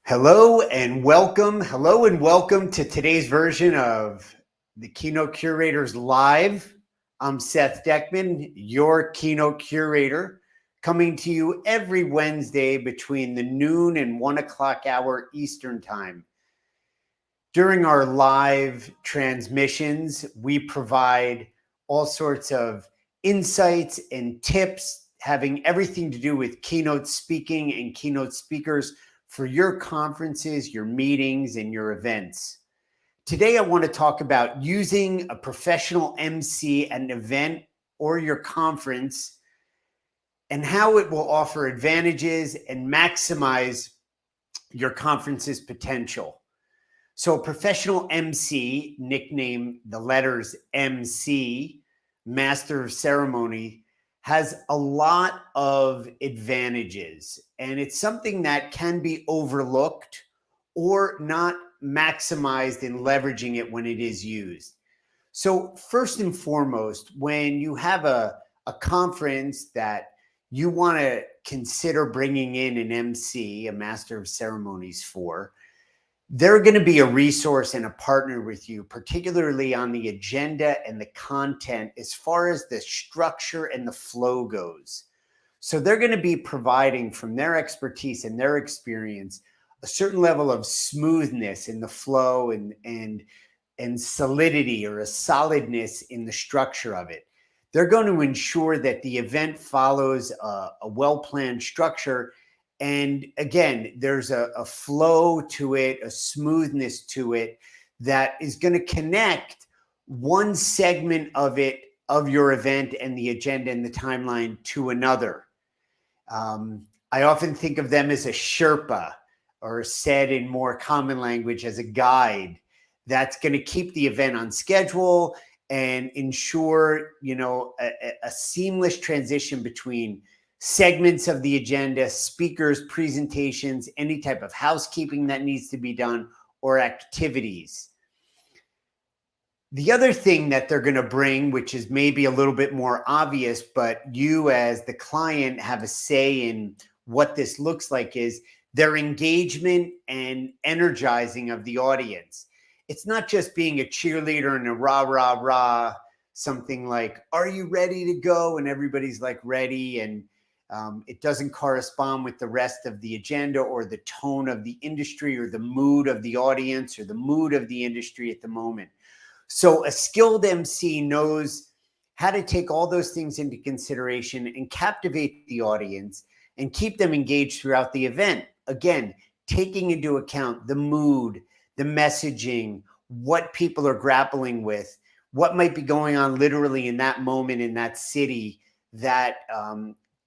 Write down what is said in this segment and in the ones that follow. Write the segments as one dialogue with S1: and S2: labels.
S1: Hello and welcome. Hello and welcome to today's version of the Keynote Curators Live. I'm Seth Dechtman, your Keynote Curator, coming to you every Wednesday between the noon and 1 o'clock hour Eastern Time. During our live transmissions, we provide all sorts of insights and tips having everything to do with keynote speaking and keynote speakers for your conferences, your meetings, and your events. Today, I want to talk about using a professional MC at an event or your conference and how it will offer advantages and maximize your conference's potential. So a professional MC, nicknamed the letters MC, Master of Ceremony, has a lot of advantages, and it's something that can be overlooked or not maximized in leveraging it when it is used. So first and foremost, when you have a conference that you want to consider bringing in an MC, a Master of Ceremonies for, they're going to be a resource and a partner with you, particularly on the agenda and the content as far as the structure and the flow goes. So they're going to be providing from their expertise and their experience a certain level of smoothness in the flow and solidity or a solidness in the structure of it. They're going to ensure that the event follows a well-planned structure. And again, there's a flow to it, a smoothness to it that is going to connect one segment of it, of your event and the agenda and the timeline to another. I often think of them as a Sherpa, or said in more common language as a guide that's going to keep the event on schedule and ensure, a seamless transition between segments of the agenda, speakers, presentations, any type of housekeeping that needs to be done, or activities. The other thing that they're going to bring, which is maybe a little bit more obvious, but you as the client have a say in what this looks like, is their engagement and energizing of the audience. It's not just being a cheerleader and a rah, rah, rah, something like, are you ready to go? And everybody's like ready, and it doesn't correspond with the rest of the agenda or the tone of the industry or the mood of the audience or the mood of the industry at the moment. So a skilled MC knows how to take all those things into consideration and captivate the audience and keep them engaged throughout the event. Again, taking into account the mood, the messaging, what people are grappling with, what might be going on literally in that moment in that city that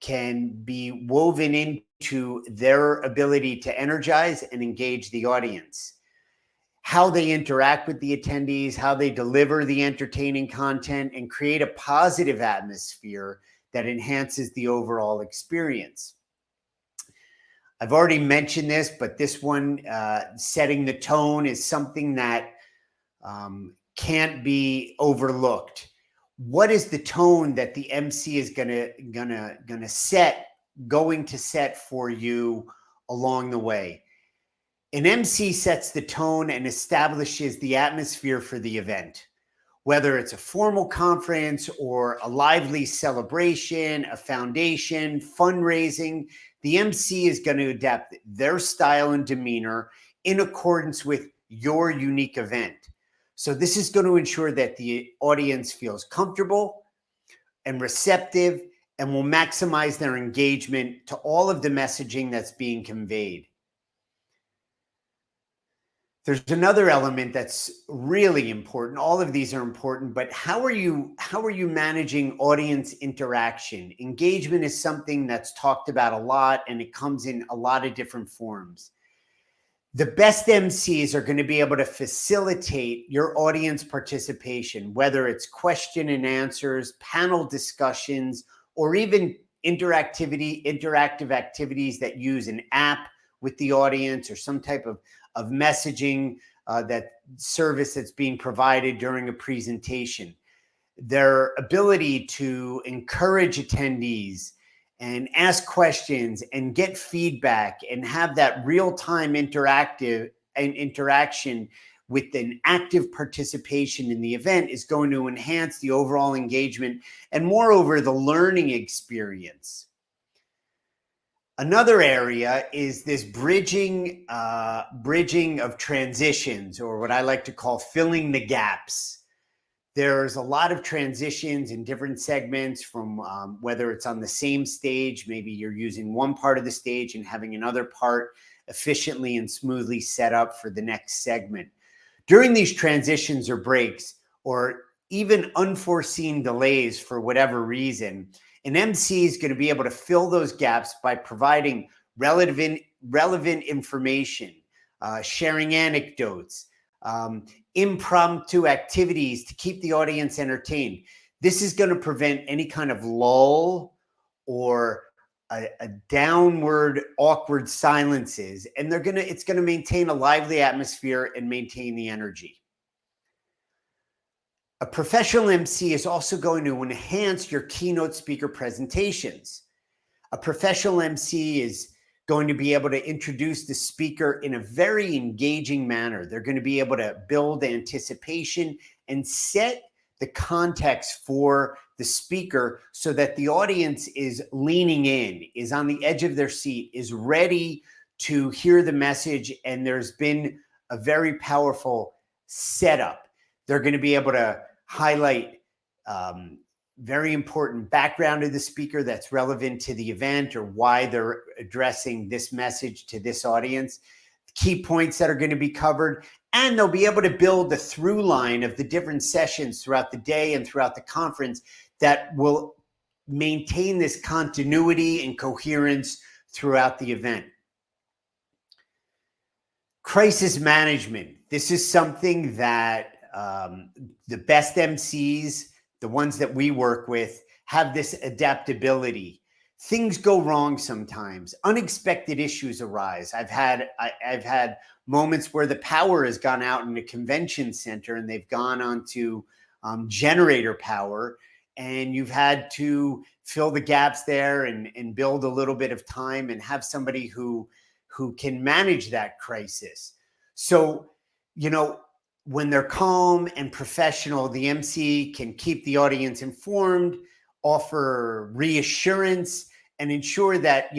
S1: can be woven into their ability to energize and engage the audience. How they interact with the attendees, how they deliver the entertaining content, and create a positive atmosphere that enhances the overall experience. I've already mentioned this, but this one, setting the tone, is something that can't be overlooked. What is the tone that the MC is going to set for you along the way? An MC sets the tone and establishes the atmosphere for the event. Whether it's a formal conference or a lively celebration, a foundation, fundraising, the MC is going to adapt their style and demeanor in accordance with your unique event. So this is going to ensure that the audience feels comfortable and receptive and will maximize their engagement to all of the messaging that's being conveyed. There's another element that's really important. All of these are important, but how are you managing audience interaction? Engagement is something that's talked about a lot, and it comes in a lot of different forms. The best MCs are going to be able to facilitate your audience participation, whether it's question and answers, panel discussions, or even interactive activities that use an app with the audience or some type of messaging that service that's being provided during a presentation. Their ability to encourage attendees and ask questions and get feedback and have that real-time interaction with an active participation in the event is going to enhance the overall engagement and, moreover, the learning experience. Another area is this bridging of transitions, or what I like to call filling the gaps. There's a lot of transitions in different segments from whether it's on the same stage, maybe you're using one part of the stage and having another part efficiently and smoothly set up for the next segment. During these transitions or breaks, or even unforeseen delays for whatever reason, an MC is going to be able to fill those gaps by providing relevant information, sharing anecdotes, impromptu activities to keep the audience entertained. This is going to prevent any kind of lull or a downward awkward silences, and it's going to maintain a lively atmosphere and maintain the energy. A professional MC is also going to enhance your keynote speaker presentations. A professional MC is going to be able to introduce the speaker in a very engaging manner. They're going to be able to build anticipation and set the context for the speaker so that the audience is leaning in, is on the edge of their seat, is ready to hear the message, and there's been a very powerful setup. They're going to be able to highlight very important background of the speaker that's relevant to the event or why they're addressing this message to this audience, key points that are going to be covered, and they'll be able to build the through line of the different sessions throughout the day and throughout the conference that will maintain this continuity and coherence throughout the event. Crisis management. This is something that the best MCs, the ones that we work with, have this adaptability. Things go wrong sometimes. Unexpected issues arise. I've had moments where the power has gone out in a convention center and they've gone onto generator power, and you've had to fill the gaps there and build a little bit of time and have somebody who can manage that crisis. So, when they're calm and professional, the MC can keep the audience informed, offer reassurance, and ensure that,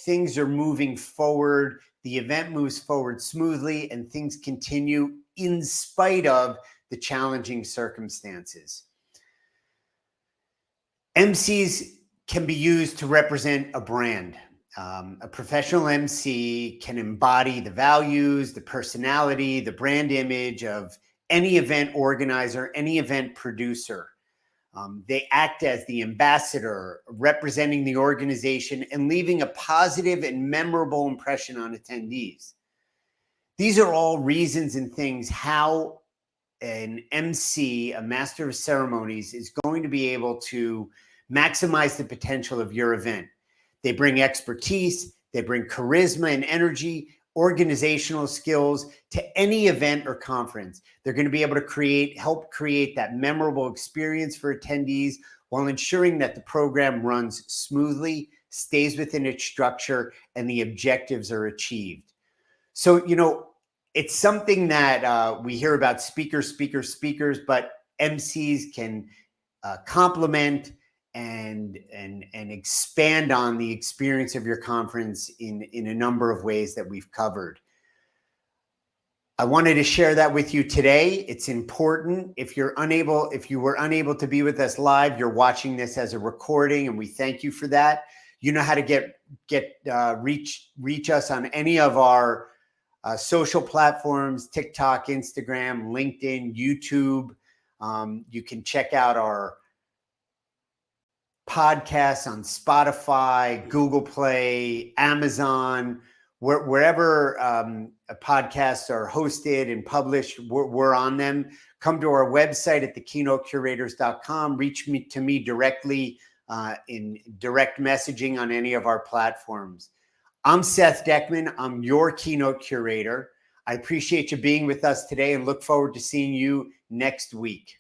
S1: things are moving forward, the event moves forward smoothly, and things continue in spite of the challenging circumstances. MCs can be used to represent a brand. A professional MC can embody the values, the personality, the brand image of any event organizer, any event producer. They act as the ambassador, representing the organization and leaving a positive and memorable impression on attendees. These are all reasons and things how an MC, a master of ceremonies, is going to be able to maximize the potential of your event. They bring expertise, they bring charisma and energy, organizational skills to any event or conference. They're going to be able to help create that memorable experience for attendees while ensuring that the program runs smoothly, stays within its structure, and the objectives are achieved. So, it's something that we hear about speakers, but MCs can complement and expand on the experience of your conference in a number of ways that we've covered. I wanted to share that with you today. It's important. If you were unable to be with us live, you're watching this as a recording, and we thank you for that. You know how to reach us on any of our social platforms: TikTok, Instagram, LinkedIn, YouTube. You can check out our podcasts on Spotify, Google Play, Amazon, wherever podcasts are hosted and published, we're on them. Come to our website at thekeynotecurators.com. Reach to me directly in direct messaging on any of our platforms. I'm Seth Dechtman. I'm your keynote curator. I appreciate you being with us today and look forward to seeing you next week.